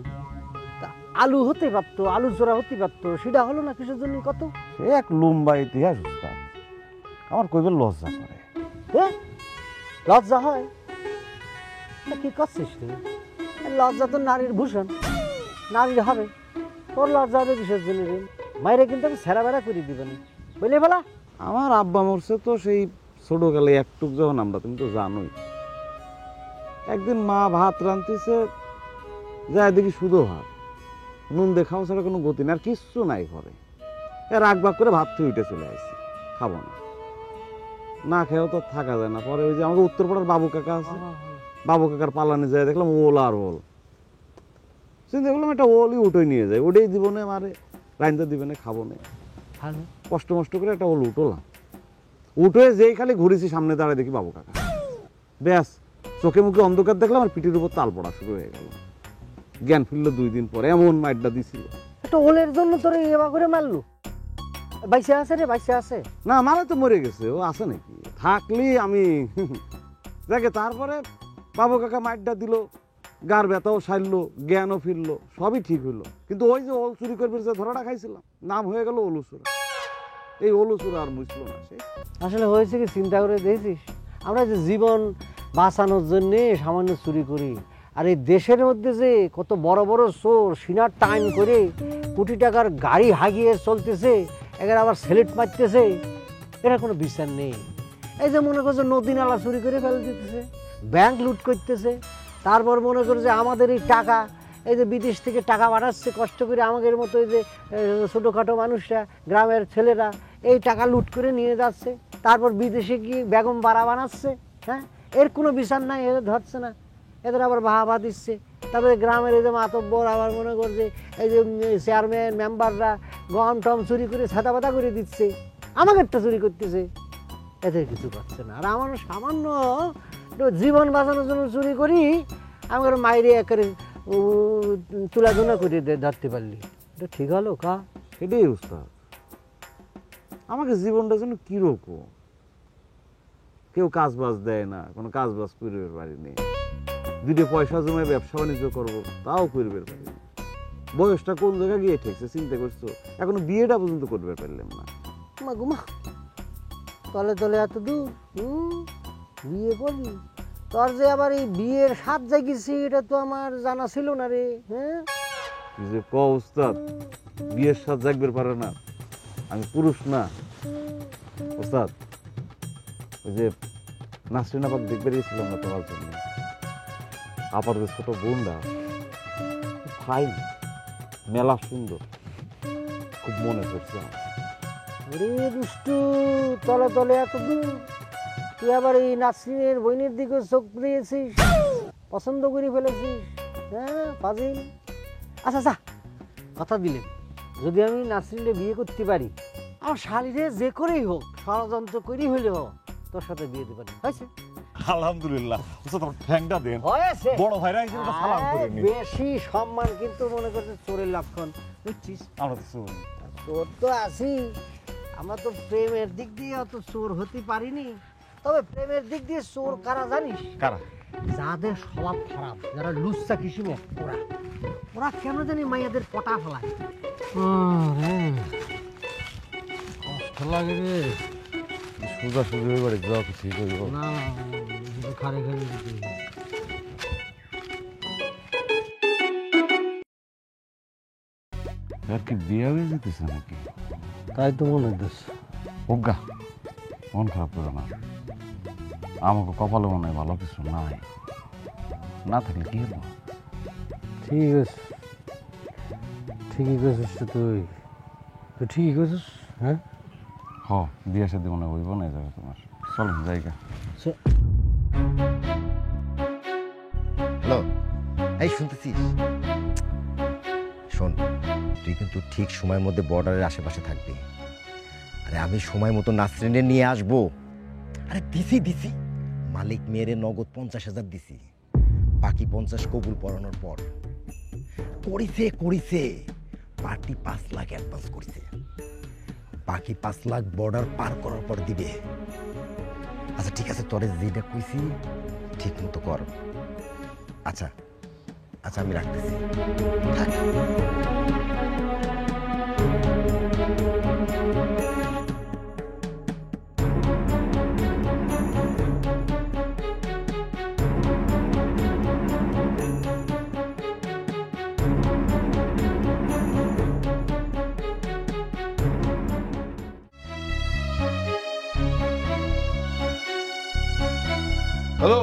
আলু হতে পারতো, আলু জোড়া হতে পারতো, সেটা হলো না কিসের জন্য কত? এক লম্বা ইতিহাস উস্তাদ, আমার কইবে লজ্জা করে। লজ্জা হয়? কি করছিস তুই? লজ্জা তো নারীর ভূষণ, নারীর হবে, তোর লজ্জা হবে কিসের জন্য রে? মায়েরা কিন্তু আমি ছেঁড়া বেড়া করে দিবেন বুঝলে বলা। আমার আব্বা মরছে তো সেই ছোটকালে একটুক যখন আমরা, তুমি তো জানোই। একদিন মা ভাত রাঁধতেছে, যায় দেখি শুধু ভাত, নুন দেখাও ছাড়া কোনো গতি না, আর কিচ্ছু নাই ঘরে। রাগ বাগ করে ভাত থেকে উঠে চলে আসছি, খাবো না, না খেয়েও তো থাকা যায় না। পরে ওই যে আমাকে উত্তরপাড়ার বাবু কাকা আছে, বাবু কাকার পালানে যায়, দেখলাম ওল আর ওল, চিন্তা করলাম একটা ওলই উঠে নিয়ে যায়, ওটাই দিব না, মারে রাইনতে দিবে না, খাবো না। কষ্ট মষ্ট করে একটা ওল উঠলাম, উঠে যেই খালি ঘুরেছি সামনে দাঁড়ায় দেখি বাবু কাকা, ব্যাস চোখে মুখে অন্ধকার দেখলাম, আর পিঠির উপর তাল পড়া শুরু হয়ে গেল। জ্ঞান ফিরলো 2 দিন পরে, এমন মাইটটা দিছিল। একটা ওলের জন্য তোরে এবার করে মারলো? বাইসে আছে রে, বাইসে আছে? না মানে তো মরে গেছে, ও আছে নাকি, থাকলি আমি দেখে। তারপরে বাবু কাকা মাইটটা দিল, গার ব্যথাও সারলো, জ্ঞানও ফিরলো, সবই ঠিক হইলো। কিন্তু ওই যে ওল চুরি করবে যে ধরাটা খাইছিলাম, নাম হয়ে গেল অলুচুরা। এই অলুচুরা আর মুছলো না। সে আসলে হয়েছে কি, চিন্তা করে দেখছিস, আমরা যে জীবন বাঁচানোর জন্যে সামান্য চুরি করি, আর এই দেশের মধ্যে যে কত বড় বড় চোর সিনার টাইম করে কোটি টাকার গাড়ি হাগিয়ে চলতেছে, এখানে আবার সেলেট মারতেছে, এটা কোনো বিচার নেই। এই যে মনে করছে নদী নালা চুরি করে ফেলে দিতেছে, ব্যাংক লুট করতেছে, তারপর মনে করে যে আমাদের এই টাকা, এই যে বিদেশ থেকে টাকা পাঠাচ্ছে কষ্ট করে, আমাদের মতো এই যে ছোটোখাটো মানুষরা, গ্রামের ছেলেরা এই টাকা লুট করে নিয়ে যাচ্ছে, তারপর বিদেশে গিয়ে বেগম বাড়া বানাচ্ছে। হ্যাঁ, এর কোনো বিচার নাই, এদের ধরছে না, এদের আবার বাহাবা দিচ্ছে। তারপরে গ্রামের এই যে মাতব্বর আবার মনে করছে এই যে চেয়ারম্যান মেম্বাররা গম টম চুরি করে ছাতা পাতা করে দিচ্ছে, আমাদেরটা চুরি করতেছে, এদের কিছু করছে না। আর আমার সামান্য জীবন বাঁচানোর জন্য চুরি করি, আমার মাইরে একেবারে চুলাধুনা করে ধরতে পারলি, এটা ঠিক হলো কা? এটাই উস্তাদ, আমাকে জীবনটা যেন কিরকম, কেউ কাজ বাজ দেয় না, কোনো কাজ বাজ করবে পারিনি, 2 পয়সা জমায় ব্যবসা বাণিজ্য করবো, তাও করবে পারিনি। বয়সটা কোন জায়গায় গিয়ে ঠেকছে চিন্তা করছো, এখনো বিয়েটা পর্যন্ত করবে পারলাম না। মা গুমা, তলে তলে এত দূর বিয়ে করবি? তোর যে আবার এই বিয়ের স্বাদ জাগিয়েছি, এটা তো আমার জানা ছিল না রে। হ্যাঁ, যে ক উস্তাদ, বিয়ের স্বাদ জাগবে পারে না, আমি পুরুষ না উস্তাদ। ওই যে নাসরিন আপাক দেখবে গেছিলাম না তোমার জন্য, আপার যে ছোট বোনটা ফাইন, মেলা সুন্দর, খুব মনে করছে। ওরে দুষ্টু, তলে তলে এত দূর, তুই আবার এই নাসরিনের বইনের দিকে চোখ দিয়েছিস, পছন্দ করে ফেলেছিস। হ্যাঁ ফাজিল। আচ্ছা আচ্ছা, কথা দিলেন, যদি আমি নাসরিনকে বিয়ে করতে পারি, আমার শালীরে যে করেই হোক, ষড়যন্ত্র করেই হইলে হোক, তোর সাথে বিয়ে দিতে পারি। হয়েছে? আলহামদুলিল্লাহ। তোমার ঠ্যাংটা দেন, হয়েছে। বড় ভাইরা হিসেবে সালাম করে নি। বেশি সম্মান কিন্তু মনে করছে চোরের লক্ষণ, বুঝছিস? আমরা তো চোর। চোর তো আছি, আমরা তো প্রেমের দিক দিয়ে অত চোর হতে পারিনি, তবে প্রেমের দিক দিয়ে চোর কারা জানিস? কারা? যাদের স্বভাব খারাপ, যারা লুচ্চা কিসিমে, ওরা ওরা কেন জানি মাইয়াদের পটা ফেলায়। কষ্ট লাগে রে। সোজা সোজা হয়ে বাড়ি যাওয়া কিছুই করবো না, খারে খারে আর কি বিয়ে হয়ে যেতেছে নাকি? তাই তো মনে হচ্ছে। অজ্ঞা, মন খারাপ করে না, আমাকে কপালে মনে হয় ভালো কিছু নাই, না থাকলে কি হবো? ঠিক আছে, ঠিকই করেছিস তুই, তুই ঠিকই করেছিস। হ্যাঁ হ, বিয়ে সাথে মনে হইব না যাবে তোমার। চলো জায়গা। হ্যালো, এই শুনতেছিস? শোন, তুই কিন্তু ঠিক সময়ের মধ্যে বর্ডারের আশেপাশে থাকবি। আরে আমি সময় মতো নাসরিনের নিয়ে আসবো। আরে দিছি মালিক মেয়েরে নগদ 50,000 দিছি, বাকি 50 কবুল পড়ানোর পর করিছে পার্টি 5 লাখ অ্যাডভান্স করেছে, বাকি 5 লাখ বর্ডার পার করার পর দিবে। আচ্ছা ঠিক আছে, তোরে যেটা কইছি ঠিক মতো কর। আচ্ছা আমি রাখতেছি। হ্যালো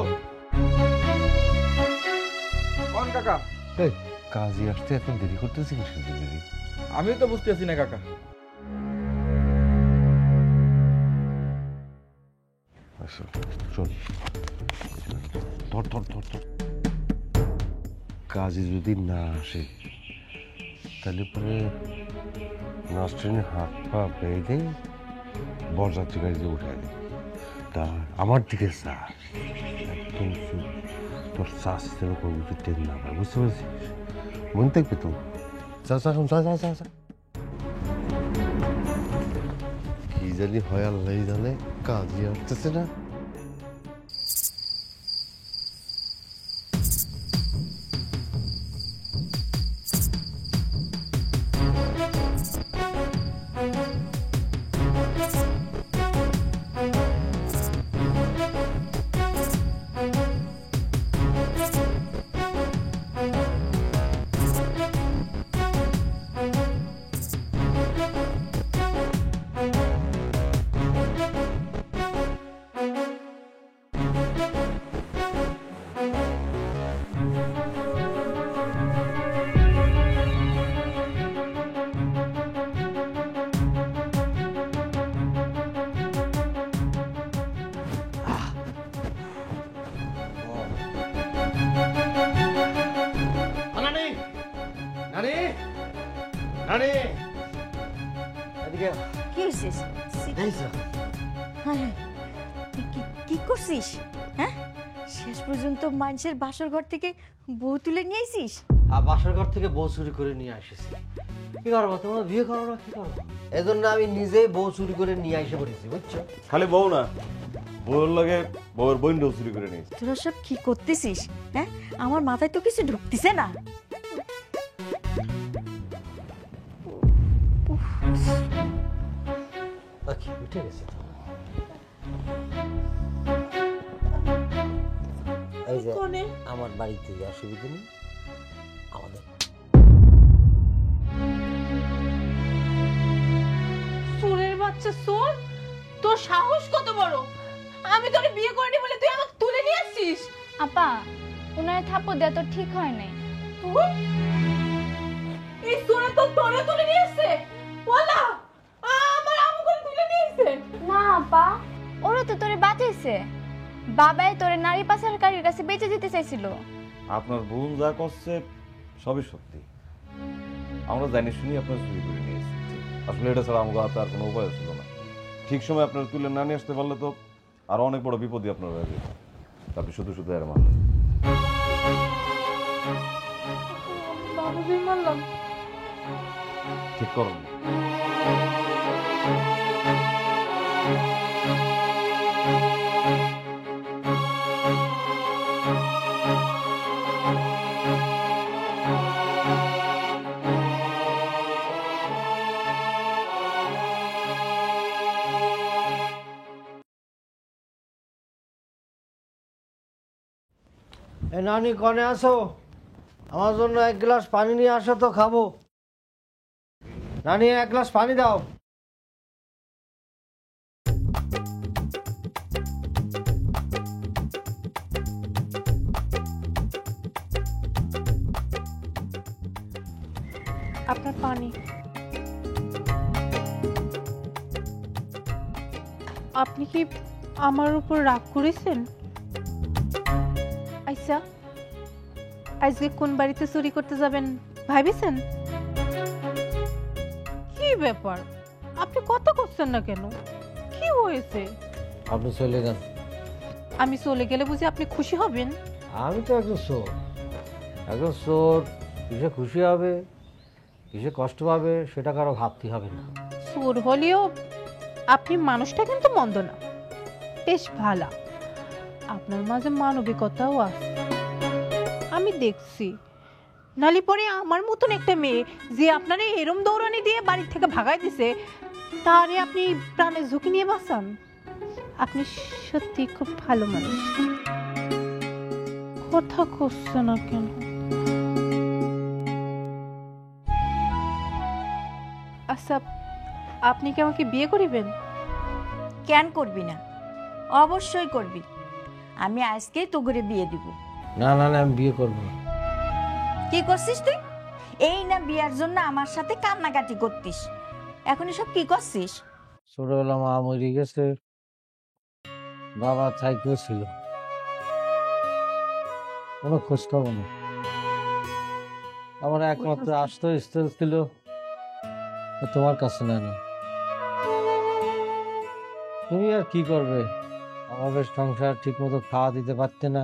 কোন কাকা? এই কাজে আসতে এখন দেরি করতেছি কিসের দেরি? আমিও তো বুঝতেছি না কাকা। আচ্ছা শোন, ধর ধর ধর ধর, কাজে যদি না আসে তাহলে পরে নাস্ট্রেনে হাত পা বেঁধে বরযাত্রী গাড়িতে উঠে দিই। তা আমার দিকে চা, একদম চুপ, তোর শ্বাস হিসেবে কোনো কিছু টেন না পায়, বুঝতে পারছিস? মনে থাকবে তো? চা চা চা চা চা চা। কি জানি হয় আল্লাহ জানে, কাজই আসতেছে না। কি করছিস? হ্যাঁ, শেষ পর্যন্ত মানুষের বাসর ঘর থেকে বউ তুলে নিয়ে আইছিস? বাসর ঘর থেকে বউ চুরি করে নিয়ে আসিস। কি করবো, তোমার বিয়ে করো না, কি করবো? এজন্য আমি নিজেই বউ চুরি করে নিয়ে এসে পড়েছি, বুঝছো? খালি বউ না, বউর লাগে বউর বোনটাও চুরি করে নিয়েছে। তোরা সব কি করতেছিস? হ্যাঁ, আমার মাথায় তো কিছু ঢুকতেছে না। উঠে গেছে তো। এই যে আমার বাড়িতে অসুবিধা নেই, আমাদের চোরের বাচ্চা চোর, তোর সাহস কত বড়! আমি তোরে বিয়ে করিনি বলে তুই আমাকে তুলে নিয়ে আসছিস? আপা, উনারে থাপ্পড় দেওয়া তো ঠিক হয় নাই। তুই এই চোরে তো তোরে তুলে নিয়ে আসছে। ওলা আমার আমু করে তুলে নিয়ে আসছে। না আপা, ওরা তো তোরে বাঁচাইছে। বাবাই তোরে নারী পাচারকারীর কাছে বেচে দিতে চাইছিল। আপনার বোন যা করছে সবই সত্যি, আমরা জানি শুনি আপনার চুরি করে নিয়ে এসেছি। আসলে এটা ছাড়া আমাকে হাতে আর কোনো উপায় ছিল না। ঠিক সময় আপনার তুলে না নিয়ে আসতে পারলে তো আরো অনেক বড় বিপদই আপনার হয়ে যেত। আপনি শুধু শুধু এর মারলেন। বাবুজি মারলাম। ঠিক করুন। এই নানি, কনে আসো? আমার জন্য এক গ্লাস পানি নিয়ে আসো তো, খাবো। নানি, এক গ্লাস পানি দাও। আপনার পানি। আপনি কি আমার উপর রাগ করেছেন? আচ্ছা, আজকে কোন বাড়িতে চুরি করতে যাবেন ভাবিছেন? কি ব্যাপার, আপনি কথা করছেন না কেন? কি হয়েছে? আপনি চলে যান। আমি চলে গেলে বুঝি আপনি খুশি হবেন? আমি তো একজন চোর। একজন চোর কিসে খুশি হবে, কিসে কষ্ট পাবে, সেটা কারো ভাবতে হবে না। চোর হলেও আপনি মানুষটা কিন্তু মন্দ না, বেশ ভালো। আপনার মাঝে মানবিকতাও আছে, আমি দেখছি। নালি পরে আমার মতন একটা মেয়ে যে আপনারা এরম দৌড়ানি দিয়ে বাড়ি থেকে ভাগাই দিছে, তারে আপনি প্রাণের ঝুঁকি নিয়ে বাঁচান। আপনি সত্যি খুব ভালো মানুষ। কথা করছে না কেন? আচ্ছা, আপনি কি আমাকে বিয়ে করিবেন? কেন করবি না? অবশ্যই করবি। আমি আজকেই তো করে বিয়ে দিব। না না না, আমি বিয়ে করবো না। কি করছিস তুই? এই না বিয়ার জন্য আমার সাথে কান্নাকাটি করতিস, এখন এসব কি করছিস? ছোটবেলা মা মরে গেছে, বাবা থাইকেও ছিল, কোনো খোঁজ খবর নেই। আমার একমাত্র আশ্রয়স্থল ছিল তোমার কাছে। না না, তুমি আর কি করবে? আমাদের সংসার ঠিক মতো খাওয়া দিতে পারতে না,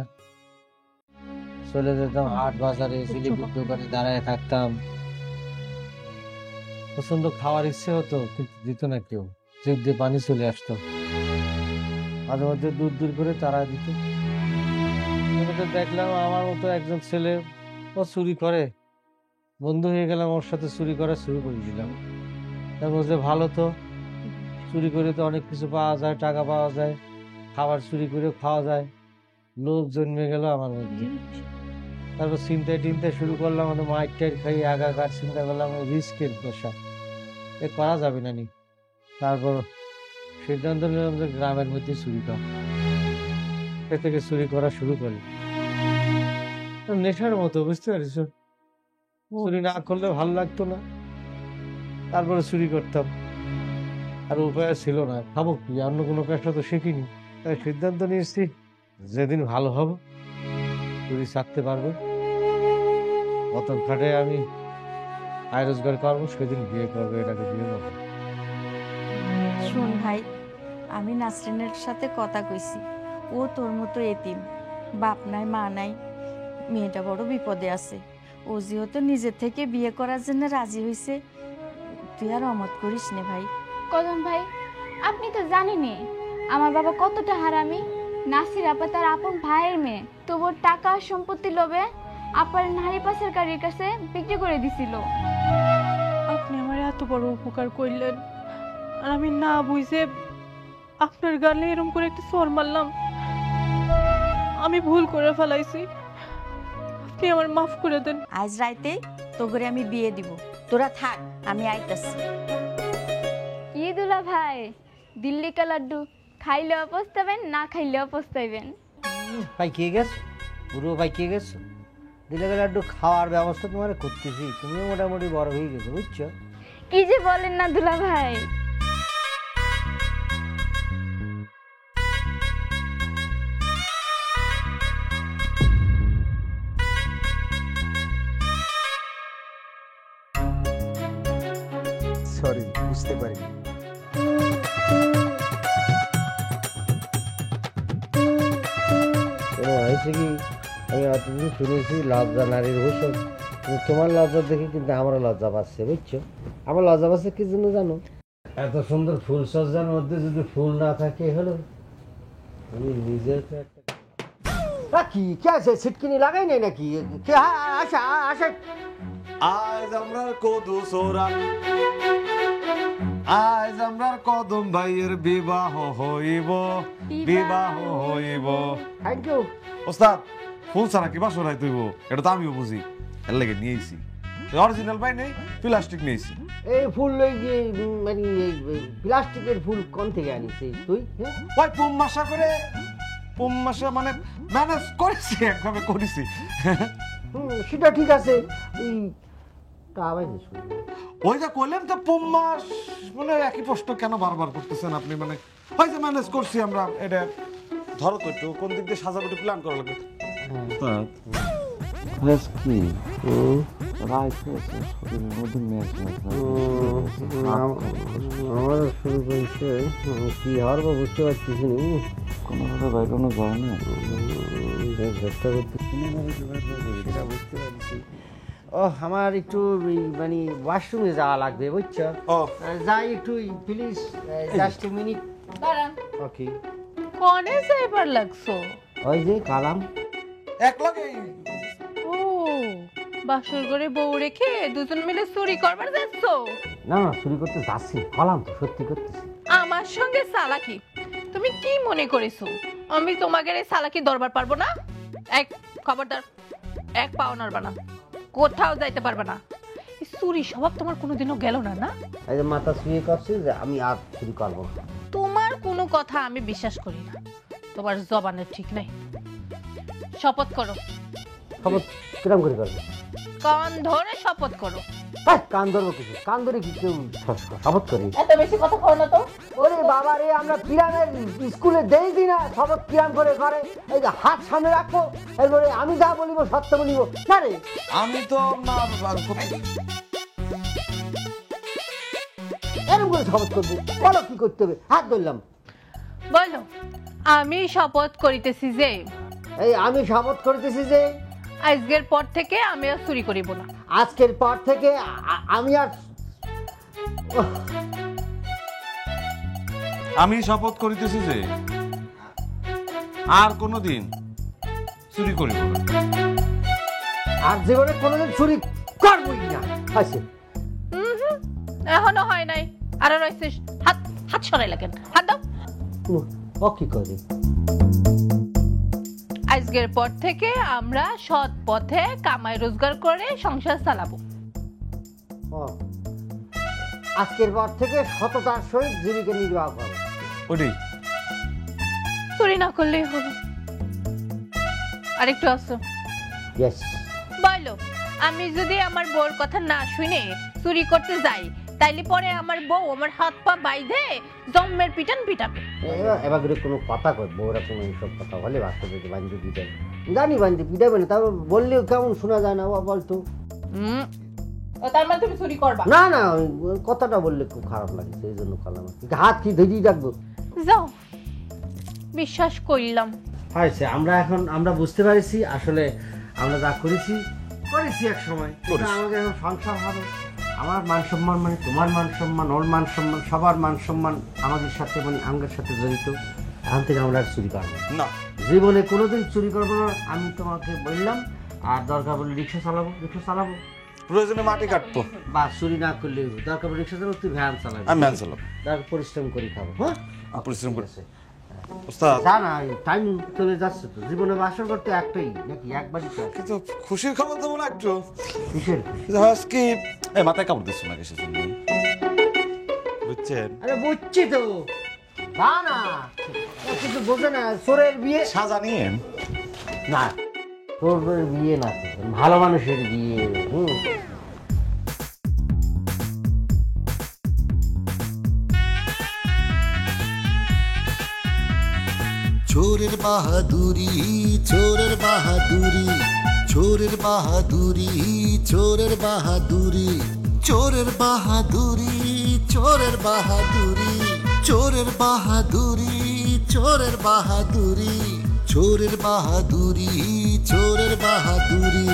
চলে যেতাম হাট বাজারে, জিলিপির দোকানে দাঁড়ায় থাকতাম। প্রচন্ড খাওয়ার ইচ্ছে হতো, কিন্তু দিত না কেউ, জিভ দিয়ে পানি চলে আসতো। মাঝে মধ্যে দূর দূর করে তারা দিত। দেখলাম আমার মতো একজন ছেলে, ও চুরি করে, বন্ধু হয়ে গেলাম, ওর সাথে চুরি করা শুরু করে দিলাম। তারপর যে ভালো তো, চুরি করে তো অনেক কিছু পাওয়া যায়, টাকা পাওয়া যায়, খাবার চুরি করে খাওয়া যায়, লোভ জন্মে গেল আমার মধ্যে। তারপর চিন্তায় টিন্তায় শুরু করলাম, মাইট টাইট খাই আগাগার চিন্তা করলাম রিস্কের পেশা, এ করা যাবে না নি। তারপর সিদ্ধান্ত নিলাম যে গ্রামের মধ্যে চুরি করা, এ থেকে চুরি করা শুরু করি। নেশার মতো, বুঝতে পারিস? চুরি না করলে ভালো লাগতো না, তারপরে চুরি করতাম, আর উপায় ছিল না, খাবো কি, অন্য কোনো পেশা তো শিখিনি। তাই সিদ্ধান্ত নিয়েছি যেদিন ভালো হবে, চুরি ছাড়তে পারবো, মতন খাটে আমি আয় রোজগার করবো, সেদিন বিয়ে করবো, এটাকে বিয়ে করবো। শোন ভাই, আমি নাসরিনের সাথে কথা কইছি, ও তোর মতো এতিম, বাপ নাই মা নাই, মেয়েটা বড় বিপদে আছে। ও যেহেতু নিজে থেকে বিয়ে করার জন্য রাজি হয়েছে, তুই আর অমত করিস নে ভাই। কদম ভাই, আপনি তো জানেনই আমার বাবা কতটা হারামি। নাসির আপা তার আপন ভাইয়ের মেয়ে, তবু টাকা আর সম্পত্তির লোভে আপার নারী পাচারকারীর কাছে বিক্রি করে দিছিল। আপনি আমার এত বড় উপকার করলেন, আর আমি না বুঝে আপনার গালে এরকম করে একটা সর মারলাম। আমি ভুল করে ফেলাইছি, আপনি আমার মাফ করে দেন। আজ রাইতে তো করে আমি বিয়ে দিব, তোরা থাক, আমি আইতাছি। কি দুলা ভাই, দিল্লি কা লাড্ডু খাইলেও পস্তাবেন, না খাইলেও পস্তাইবেন। ভাই কে গেছো, পুরো ভাই কে গেছো, দিলে গেলে একটু খাওয়ার ব্যবস্থা তোমার করতেছি, তুমিও মোটামুটি বড় হয়ে গেছো, বুঝছো? কি যে বলেন না দুলা ভাই। সরি, বুঝতে পারিনি। হয়েছে কি, আমি এতদিন শুনেছি লজ্জা নারীর ভূষণ, তোমার লজ্জা দেখে কিন্তু আমারও লজ্জা পাচ্ছে, বুঝছো? আমার লজ্জা পাচ্ছে কি জন্য জানো? এত সুন্দর ফুল সজ্জার মধ্যে যদি ফুল না থাকে হলো, আমি নিজের কি কে আছে ছিটকিনি লাগাই নাই নাকি? কে আসা আসা, আজ আমরা কদু সোরান, আজ আমরা কদম ভাইয়ের বিবাহ হইব, বিবাহ হইব। থ্যাংক ইউ ওস্তাদ। ফুল ছাড়া কি বাসর হয় তুইব, এটা তো আমিও বুঝি, এর লেগে নিয়েছি। অরিজিনাল পাই নেই, প্লাস্টিক নিয়েছি। এই ফুল ওই যে মানে প্লাস্টিকের ফুল কোন থেকে আনিস তুই? ওই পুম মাসা করে, পুম মাসা মানে ম্যানেজ করেছি, একভাবে করেছি। সেটা ঠিক আছে, ওই যে কইলেন তো পুম মাস, মানে একই প্রশ্ন কেন বারবার করতেছেন আপনি? মানে ওই যে ম্যানেজ করছি আমরা, এটা ধরো তো একটু কোন দিক দিয়ে সাজাবো একটু প্ল্যান করা লাগবে। কি আমার শুরু করেছে, কি হওয়ার বা বুঝতে পারতেছি নি, কোনোভাবে বাইরানো যায় না, চেষ্টা করতেছি সেটা বুঝতে পারছি। ও আমার একটু মানে ওয়াশরুমে যাওয়া লাগবে, বুঝছো? যাই একটু প্লিজ, জাস্ট এ মিনিট। ওকে, কোনে যাইবার লাগছো? ওই যে কালাম এক লাগে। ও, বাসর ঘরে বউ রেখে দুজন মিলে চুরি করবার যাচ্ছ? না না, চুরি করতে যাচ্ছি, কালাম তো সত্যি করতেছি। আমার সঙ্গে চালাকি? তুমি কি মনে করেছো আমি তোমাকে এই চালাকি দরবার পারবো না? এক খবরদার, এক পাও নাড়বা না, কোথাও যাইতে পারবে না। এই চুরি স্বভাব তোমার কোনোদিনও গেল না, না? এই যে মাথা শুয়ে করছি যে আমি আর চুরি করবো না। তোমার কোনো কথা আমি বিশ্বাস করি না, তোমার জবানের ঠিক নাই। শপথ করো। শপথ কিরম করে করবে? কান ধরে শপথ করো। কান ধরবো কিছু? কান ধরে কি কেউ শপথ করি? এত বেশি কথা কও না তো। ওরে বাবা রে, আমরা কিরামের স্কুলে দেই দিনা শপথ কিরাম করে করে? এই যে হাত সামনে রাখো, এরপরে আমি যা বলিব সত্য বলিব না রে। আমি তো না এরকম করে শপথ করবো? বলো কি করতে হবে? হাত ধরলাম। বলো, আমি শপথ করিতেছি যে, এই আমি শপথ করিতেছি যে আজকের পর থেকে আমি আর চুরি করিব না। আজকের পর থেকে আমি আর আমি শপথ করিতেছি যে আর কোনোদিন চুরি করিব না। আর জীবনে কোনোদিন চুরি করবই না। আছে এখনো হয় নাই, আরো রয়েছে। হাত হাত সরাই লাগেন, হাত দাও। ও কি করে? আজকের পর থেকে আমরা সৎ পথে কামাই রোজগার করে সংসার চালাবো। আজকের পর থেকে সততার সহিত জীবিকা নির্বাহ করো। ওটাই, চুরি না করলেই হলো। আরেকটু আসো। ইয়েস। বলো, আমি যদি আমার বউর কথা না শুনে চুরি করতে যাই, তাইলে পরে আমার বউ আমার হাত পা বাইধে জম্মের পিটান পিটাবে। এবার কোনো কথা কই, বউরা কোনো এইসব কথা বলে বাস্তবে বান্ধবী পিটাবে? জানি বান্ধবী পিটাবে না, তাও বললেও কেমন শোনা যায় না বলতো। তার মানে তুমি চুরি করবা না? না, কথাটা বললে খুব খারাপ লাগে, সেই জন্য কালাম। হাত কি ধরে রাখবো? যাও, বিশ্বাস করলাম। হয়েছে, আমরা বুঝতে পারছি আসলে আমরা যা করেছি এক সময়, আমাদের এখন সংসার হবে। আমার মান সম্মান মানে তোমার মান সম্মান, ওর মান সম্মান, সবার মান সম্মান আমাদের সাথে মানে আমাদের সাথে জড়িত। এখান থেকে আমরা আর চুরি করবো না, জীবনে কোনোদিন চুরি করবো না, আমি তোমাকে বললাম। আর দরকার বলে রিক্সা চালাবো, প্রয়োজনে মাটি কাটবো, বা চুরি না করলে দরকার বলে রিক্সা চালাবো, তুই ভ্যান চালাবি, আমি ভ্যান চালাবো। দরকার পরিশ্রম করে খাবো। হ্যাঁ, পরিশ্রম করে। না, টাইম চলে যাচ্ছে তো, জীবনে বাসর করতে একটাই নাকি একবারই? কিন্তু খুশির খবর দেবো না একটু? কিসের? কি মাথায় কাপড় দিচ্ছ না কিসের জন্য, বুঝছেন? আরে বুঝছি তো, না কিছু বোঝে না। চোরের বিয়ে সাজা নিয়ে না, চোরের বিয়ে না, ভালো মানুষের বিয়ে। চোরের বাহাদুরি, চোরের বাহাদুরি, চোরের বাহাদুরি, চোরের বাহাদুরি, চোরের বাহাদুরি, চোরের বাহাদুরি, চোরের বাহাদুরি, চোরের বাহাদুরি, চোরের বাহাদুরি, চোরের বাহাদুরি,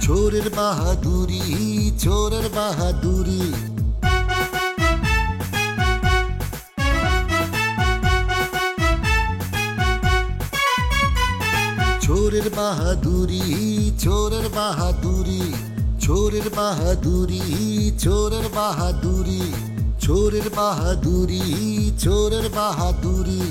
চোরের বাহাদুরি, চোরের বাহাদুরি। চোরের বাহাদুরি, চোরের বাহাদুরি, চোরের বাহাদুরি, চোরের বাহাদুরি, চোরের বাহাদুরি, চোরের বাহাদুরি।